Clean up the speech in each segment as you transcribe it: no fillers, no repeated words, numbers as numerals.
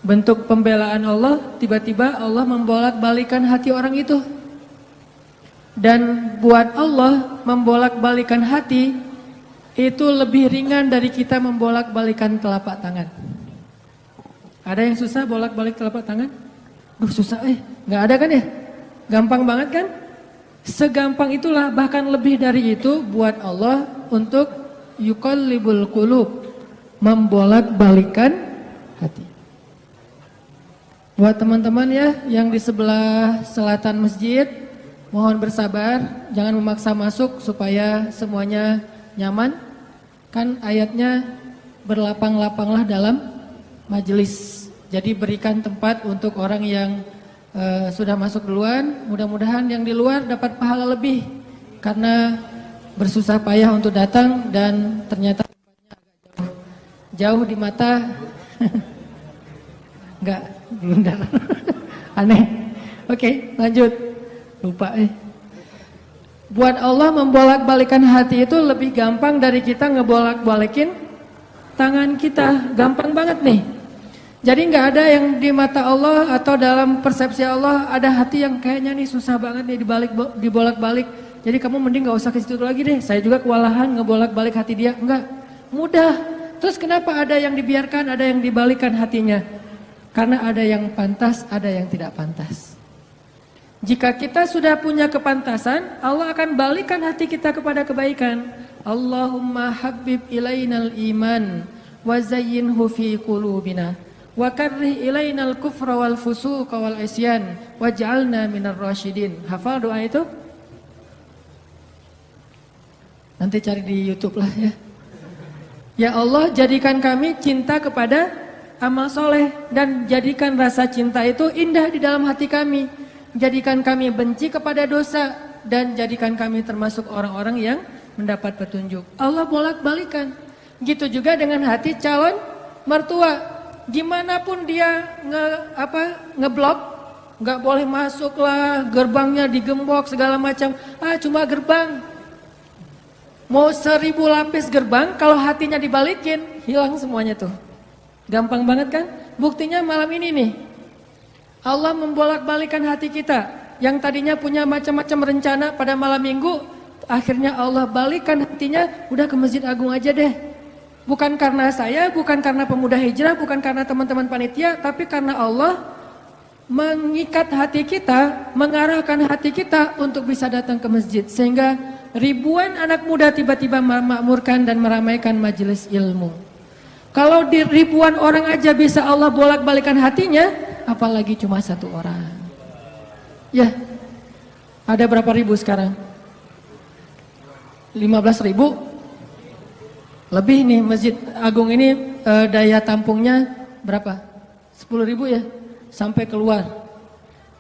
bentuk pembelaan Allah, tiba-tiba Allah membolak-balikan hati orang itu. Dan buat Allah membolak-balikan hati itu lebih ringan dari kita membolak-balikan telapak tangan. Ada yang susah bolak-balik telapak tangan? Susah nggak ada kan ya? Gampang banget kan? Segampang itulah, bahkan lebih dari itu buat Allah untuk yuqallibul qulub, membolak-balikan hati. Buat teman-teman ya yang di sebelah selatan masjid, mohon bersabar, jangan memaksa masuk supaya semuanya nyaman. Kan ayatnya berlapang-lapanglah dalam majelis. Jadi berikan tempat untuk orang yang sudah masuk duluan. Mudah-mudahan yang di luar dapat pahala lebih karena bersusah payah untuk datang dan ternyata tempatnya agak jauh di mata. Enggak, blunder. Aneh. Oke, lanjut. Lupa Buat Allah membolak-balikan hati itu lebih gampang dari kita ngebolak-balikin tangan kita. Gampang banget nih. Jadi nggak ada yang di mata Allah atau dalam persepsi Allah ada hati yang kayaknya nih susah banget nih dibolak-balik. Jadi kamu mending nggak usah ke situ lagi deh. Saya juga kewalahan ngebolak-balik hati dia. Enggak, mudah. Terus kenapa ada yang dibiarkan, ada yang dibalikan hatinya? Karena ada yang pantas, ada yang tidak pantas. Jika kita sudah punya kepantasan, Allah akan balikan hati kita kepada kebaikan. Allahumma habib ilainal iman wa zayyinhu fi qulubina wa karrih ilainal kufra wal fusuqa wal isyan waj'alna minar rasyidin. Hafal doa itu? Nanti cari di YouTube lah ya. Ya Allah, jadikan kami cinta kepada amal soleh dan jadikan rasa cinta itu indah di dalam hati kami. Jadikan kami benci kepada dosa dan jadikan kami termasuk orang-orang yang mendapat petunjuk. Allah bolak-balikan. Gitu juga dengan hati calon mertua. Gimana pun dia ngeblok, nggak boleh masuk lah, gerbangnya digembok segala macam. Cuma gerbang. Mau 1000 lapis gerbang, kalau hatinya dibalikin, hilang semuanya tuh. Gampang banget kan? Buktinya malam ini nih. Allah membolak-balikan hati kita. Yang tadinya punya macam-macam rencana pada malam minggu, akhirnya Allah balikan hatinya, udah ke Masjid Agung aja deh. Bukan karena saya, bukan karena pemuda hijrah, bukan karena teman-teman panitia, tapi karena Allah mengikat hati kita, mengarahkan hati kita untuk bisa datang ke masjid. Sehingga ribuan anak muda tiba-tiba memakmurkan dan meramaikan majelis ilmu. Kalau di ribuan orang aja bisa Allah bolak-balikan hatinya, apalagi cuma satu orang. Ya, ada berapa ribu sekarang? 15.000? Lebih nih Masjid Agung ini daya tampungnya berapa? 10.000 ya? Sampai keluar.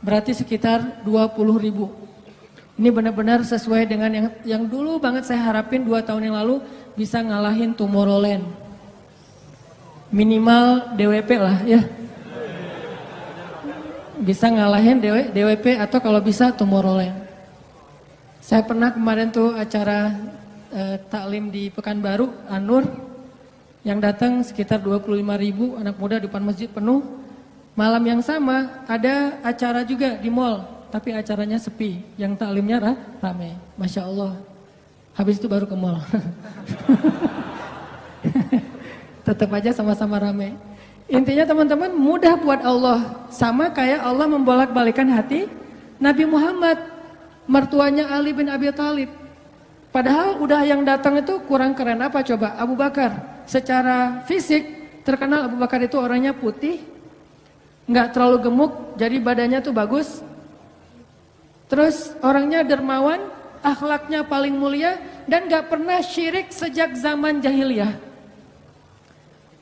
Berarti sekitar 20.000. Ini benar-benar sesuai dengan yang dulu banget saya harapin 2 tahun yang lalu bisa ngalahin Tomorrowland. Minimal DWP lah ya. Bisa ngalahin DWP atau kalau bisa Tomorrowland. Saya pernah kemarin tuh acara taklim di Pekanbaru, An-Nur, yang datang sekitar 25.000 anak muda di depan masjid penuh. Malam yang sama ada acara juga di mall, tapi acaranya sepi, yang taklimnya rame. Masya Allah. Habis itu baru ke mall. Tetap aja sama-sama rame. Intinya teman-teman, mudah buat Allah. Sama kayak Allah membolak-balikan hati Nabi Muhammad, mertuanya Ali bin Abi Thalib. Padahal udah yang datang itu kurang keren apa coba? Abu Bakar. Secara fisik terkenal Abu Bakar itu orangnya putih, nggak terlalu gemuk, jadi badannya tuh bagus. Terus orangnya dermawan, akhlaknya paling mulia dan nggak pernah syirik sejak zaman jahiliyah.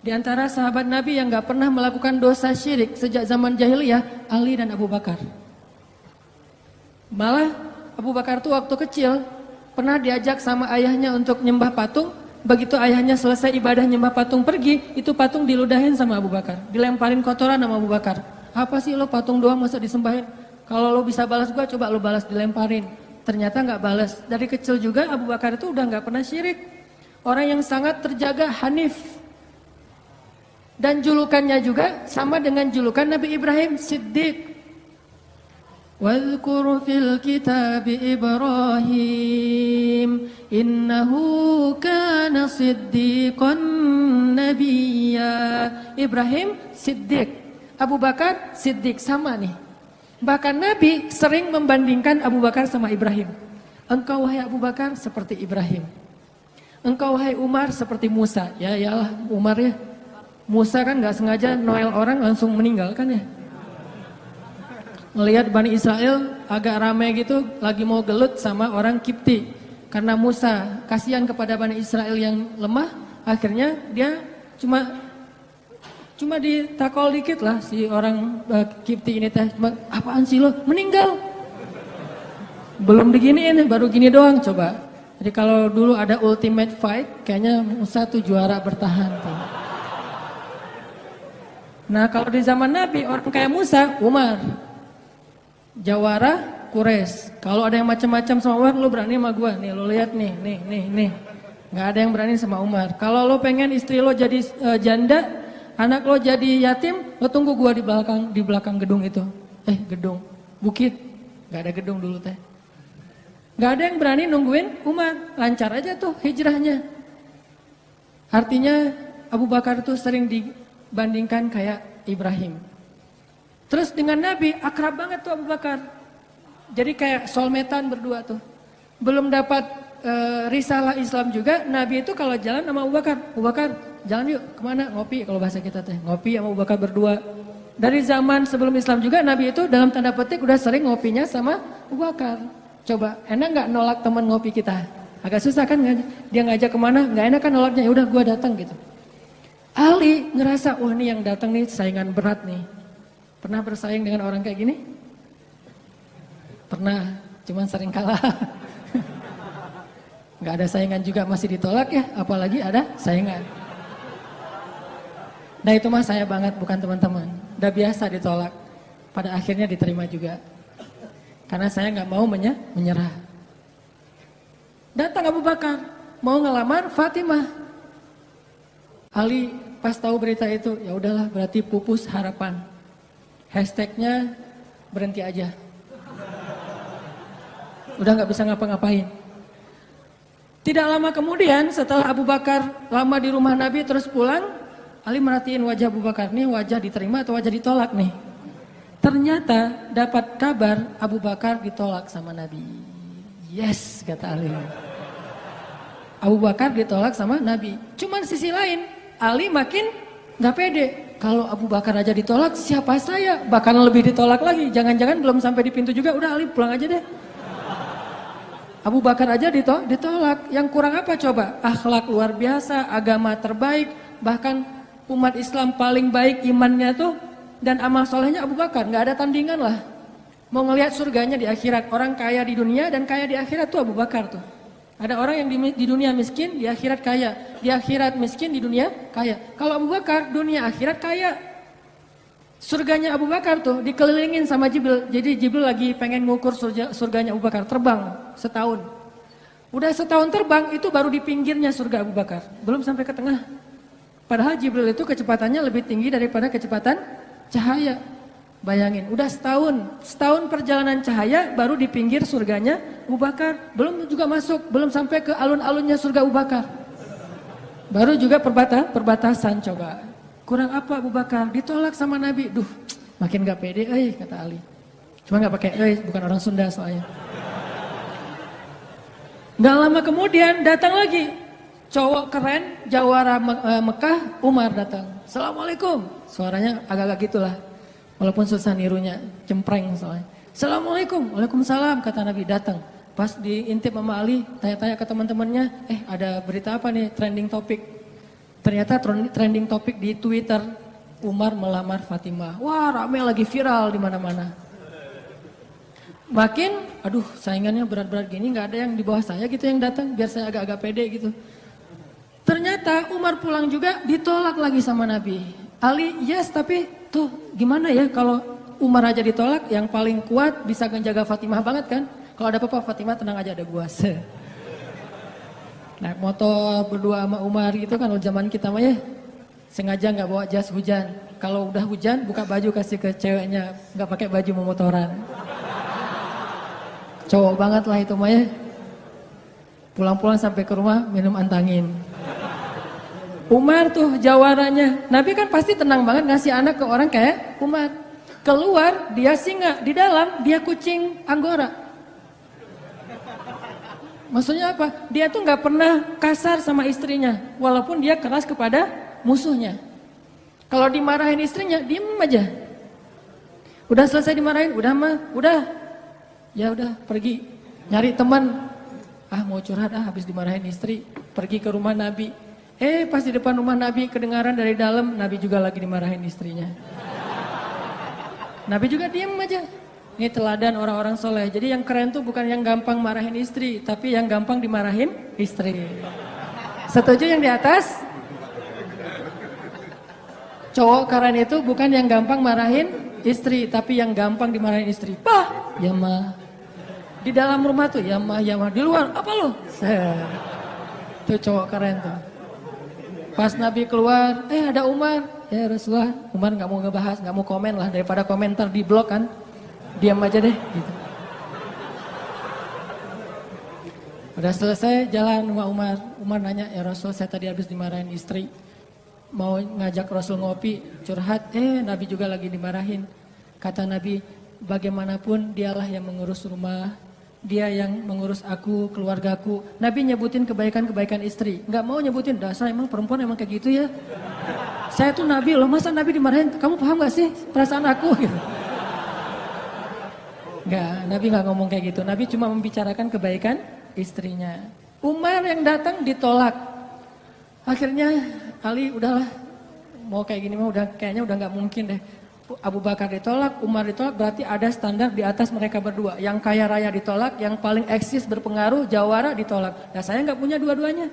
Di antara sahabat Nabi yang nggak pernah melakukan dosa syirik sejak zaman jahiliyah, Ali dan Abu Bakar. Malah Abu Bakar tuh waktu kecil pernah diajak sama ayahnya untuk nyembah patung. Begitu ayahnya selesai ibadah nyembah patung pergi, itu patung diludahin sama Abu Bakar, dilemparin kotoran sama Abu Bakar. Apa sih lo patung doang masa disembahin? Kalau lo bisa balas gua, coba lo balas, dilemparin. Ternyata nggak balas. Dari kecil juga Abu Bakar itu udah nggak pernah syirik. Orang yang sangat terjaga hanif. Dan julukannya juga sama dengan julukan Nabi Ibrahim, Siddiq. Wadhkur fil kitab Ibrahim innahu kana siddiqan nabiyya. Ibrahim Siddiq, Abu Bakar Siddiq, sama nih. Bahkan Nabi sering membandingkan Abu Bakar sama Ibrahim. Engkau wahai Abu Bakar seperti Ibrahim. Engkau wahai Umar seperti Musa. Ya iyalah Umar ya. Musa kan gak sengaja noel orang langsung meninggal kan ya. Ngelihat Bani Israel agak ramai gitu, lagi mau gelut sama orang Kipti. Karena Musa kasihan kepada Bani Israel yang lemah, akhirnya dia cuma ditakol dikit lah si orang Kipti ini teh. Cuma apaan sih lo? Meninggal. Belum diginiin, baru gini doang coba. Jadi kalau dulu ada ultimate fight, kayaknya Musa tuh juara bertahan tuh. Nah kalau di zaman Nabi, orang kayak Musa, Umar. Jawara, Quraisy. Kalau ada yang macam-macam sama Umar, lo berani sama gua. Nih lo lihat nih. Nggak ada yang berani sama Umar. Kalau lo pengen istri lo jadi janda, anak lo jadi yatim, lo tunggu gua di belakang gedung itu. Gedung, bukit. Nggak ada gedung dulu teh. Nggak ada yang berani nungguin Umar. Lancar aja tuh hijrahnya. Artinya Abu Bakar tuh sering dibandingkan kayak Ibrahim. Terus dengan Nabi akrab banget tuh Abu Bakar. Jadi kayak soulmate-an berdua tuh. Belum dapat risalah Islam juga, Nabi itu kalau jalan sama Abu Bakar jalan yuk kemana? Ngopi kalau bahasa kita teh. Ngopi sama Abu Bakar berdua. Dari zaman sebelum Islam juga Nabi itu dalam tanda petik udah sering ngopinya sama Abu Bakar. Coba enak nggak nolak teman ngopi kita? Agak susah kan dia ngajak kemana? Nggak enak kan nolaknya. Ya udah gua datang gitu. Ali ngerasa wah nih yang datang nih saingan berat nih. Pernah bersaing dengan orang kayak gini? Pernah, cuman sering kalah. Gak ada saingan juga masih ditolak ya, apalagi ada saingan. Nah itu mah saya banget, bukan teman-teman. Udah biasa ditolak, pada akhirnya diterima juga. Karena saya gak mau menyerah. Datang Abu Bakar, mau ngelamar Fatimah. Ali pas tahu berita itu, ya udahlah berarti pupus harapan. Hashtagnya berhenti aja. Udah gak bisa ngapa-ngapain. Tidak lama kemudian setelah Abu Bakar lama di rumah Nabi terus pulang, Ali merhatiin wajah Abu Bakar, nih wajah diterima atau wajah ditolak nih. Ternyata dapat kabar Abu Bakar ditolak sama Nabi. Yes, kata Ali. Abu Bakar ditolak sama Nabi. Cuman sisi lain, Ali makin gak pede. Kalau Abu Bakar aja ditolak, siapa saya? Bahkan lebih ditolak lagi. Jangan-jangan belum sampai di pintu juga, udah Ali pulang aja deh. Abu Bakar aja ditolak. Yang kurang apa coba? Akhlak luar biasa, agama terbaik. Bahkan umat Islam paling baik imannya tuh. Dan amal solehnya Abu Bakar. Gak ada tandingan lah. Mau ngelihat surganya di akhirat. Orang kaya di dunia dan kaya di akhirat tuh Abu Bakar tuh. Ada orang yang di dunia miskin, di akhirat kaya. Di akhirat miskin, di dunia kaya. Kalau Abu Bakar, dunia akhirat kaya. Surganya Abu Bakar tuh dikelilingin sama Jibril. Jadi Jibril lagi pengen ngukur surganya Abu Bakar. Terbang setahun. Udah setahun terbang, itu baru di pinggirnya surga Abu Bakar. Belum sampai ke tengah. Padahal Jibril itu kecepatannya lebih tinggi daripada kecepatan cahaya. Bayangin, udah setahun perjalanan cahaya baru di pinggir surganya Abu Bakar. Belum juga masuk, belum sampai ke alun-alunnya surga Abu Bakar. Baru juga perbatasan coba. Kurang apa Abu Bakar? Ditolak sama Nabi. Duh, makin gak pede, kata Ali. Cuma gak pakai, bukan orang Sunda soalnya. Gak lama kemudian datang lagi. Cowok keren, jawara Mekah, Umar datang. Assalamualaikum. Suaranya agak-agak gitulah. Walaupun susah nirunya, cempreng soalnya. Assalamualaikum, waalaikumsalam, kata Nabi datang. Pas diintip sama Ali, tanya-tanya ke teman-temannya, ada berita apa nih, trending topik. Ternyata trending topik di Twitter, Umar melamar Fatimah. Wah, rame lagi viral di mana-mana. Makin, aduh saingannya berat-berat gini, gak ada yang di bawah saya gitu yang datang, biar saya agak-agak pede gitu. Ternyata Umar pulang juga ditolak lagi sama Nabi. Ali, yes, tapi tuh gimana ya kalau Umar aja ditolak, yang paling kuat bisa menjaga Fatimah banget kan. Kalau ada apa-apa Fatimah tenang aja, ada gua. Naik motor berdua sama Umar gitu kan, zaman kita mah ya. sengaja nggak bawa jas hujan. Kalau udah hujan, buka baju kasih ke ceweknya, nggak pakai baju memotoran. Cowok banget lah itu mah ya. Pulang-pulang sampai ke rumah minum antangin. Umar tuh jawaranya. Nabi kan pasti tenang banget ngasih anak ke orang kayak Umar. Keluar dia singa, di dalam dia kucing Anggora. Maksudnya apa? Dia tuh nggak pernah kasar sama istrinya, walaupun dia keras kepada musuhnya. Kalau dimarahin istrinya, diem aja. Udah selesai dimarahin, udah mah, udah. Ya udah, pergi nyari teman. Ah mau curhat, habis dimarahin istri, pergi ke rumah Nabi. Pas di depan rumah Nabi kedengaran dari dalam, Nabi juga lagi dimarahin istrinya. Nabi juga diem aja. Ini teladan orang-orang soleh. Jadi yang keren tuh bukan yang gampang marahin istri, tapi yang gampang dimarahin istri. Setuju yang di atas? Cowok keren itu bukan yang gampang marahin istri, tapi yang gampang dimarahin istri. Pah, ya mah. Di dalam rumah tuh, ya mah. Di luar, apa lo? Itu cowok keren tuh. Pas Nabi keluar, ada Umar. Ya Rasulullah, Umar gak mau ngebahas, gak mau komen lah. Daripada komentar di blog kan. Diam aja deh gitu. Udah selesai jalan sama Umar. Umar nanya, ya Rasul saya tadi habis dimarahin istri. Mau ngajak Rasul ngopi, curhat. Nabi juga lagi dimarahin. Kata Nabi, bagaimanapun dialah yang mengurus rumah. Dia yang mengurus aku, keluargaku. Nabi nyebutin kebaikan-kebaikan istri. Gak mau nyebutin, dasar emang perempuan emang kayak gitu ya. Saya tuh Nabi loh, masa Nabi dimarahin? Kamu paham gak sih perasaan aku? Gitu. Enggak, Nabi gak ngomong kayak gitu. Nabi cuma membicarakan kebaikan istrinya. Umar yang datang ditolak. Akhirnya Ali udahlah, mau kayak gini mah kayaknya udah gak mungkin deh. Abu Bakar ditolak, Umar ditolak, berarti ada standar di atas mereka berdua. Yang kaya raya ditolak, yang paling eksis berpengaruh, jawara ditolak. Nah saya gak punya dua-duanya.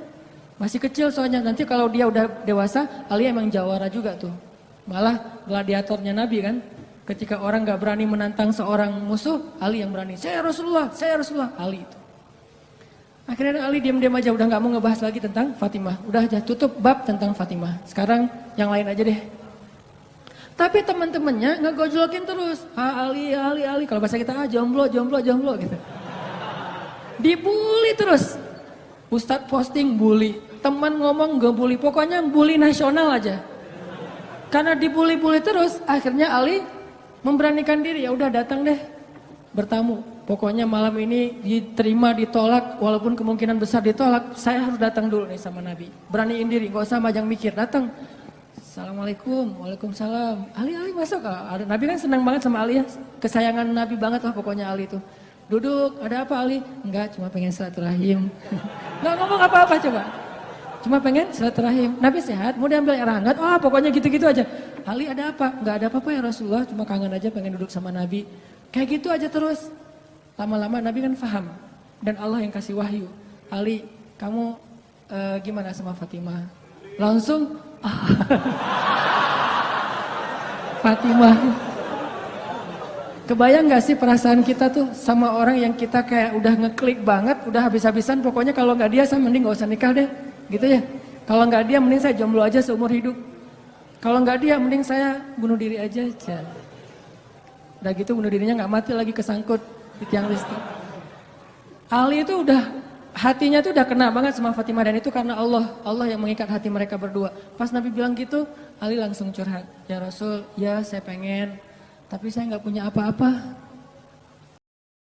Masih kecil soalnya, nanti kalau dia udah dewasa, Ali emang jawara juga tuh. Malah gladiatornya Nabi kan. Ketika orang gak berani menantang seorang musuh, Ali yang berani. Saya Rasulullah, Ali itu. Akhirnya Ali diam-diam aja, udah gak mau ngebahas lagi tentang Fatimah. Udah aja tutup bab tentang Fatimah. Sekarang yang lain aja deh. Tapi teman-temannya ngegojlokin terus. Ali. Kalau bahasa kita, jomblo gitu. Dibully terus. Ustadz posting bully. Teman ngomong gak bully. Pokoknya bully nasional aja. Karena dibully-bully terus, akhirnya Ali memberanikan diri. Ya udah datang deh bertamu. Pokoknya malam ini diterima, ditolak. Walaupun kemungkinan besar ditolak, saya harus datang dulu nih sama Nabi. Beraniin diri, gak usah majang mikir. Datang. Assalamualaikum, waalaikumsalam. Ali masuk. Nabi kan senang banget sama Ali ya. Kesayangan Nabi banget lah pokoknya Ali itu. Duduk, ada apa Ali? Enggak, cuma pengen silaturahim. Nggak ngomong apa-apa coba. Cuma pengen silaturahim. Nabi sehat, mau diambil air hangat. Pokoknya gitu-gitu aja. Ali ada apa? Enggak ada apa-apa ya Rasulullah. Cuma kangen aja pengen duduk sama Nabi. Kayak gitu aja terus. Lama-lama Nabi kan paham. Dan Allah yang kasih wahyu. Ali, kamu gimana sama Fatimah? Langsung Fatimah. Kebayang gak sih perasaan kita tuh sama orang yang kita kayak udah ngeklik banget, udah habis-habisan, pokoknya kalau gak dia saya mending gak usah nikah deh, gitu ya. Kalau gak dia mending saya jomblo aja seumur hidup. Kalau gak dia mending saya bunuh diri aja. Udah gitu bunuh dirinya gak mati lagi kesangkut di tiang listrik. Ali itu udah hatinya tuh udah kena banget sama Fatimah, dan itu karena Allah yang mengikat hati mereka berdua. Pas Nabi bilang gitu, Ali langsung curhat. Ya Rasul, ya saya pengen, tapi saya nggak punya apa-apa.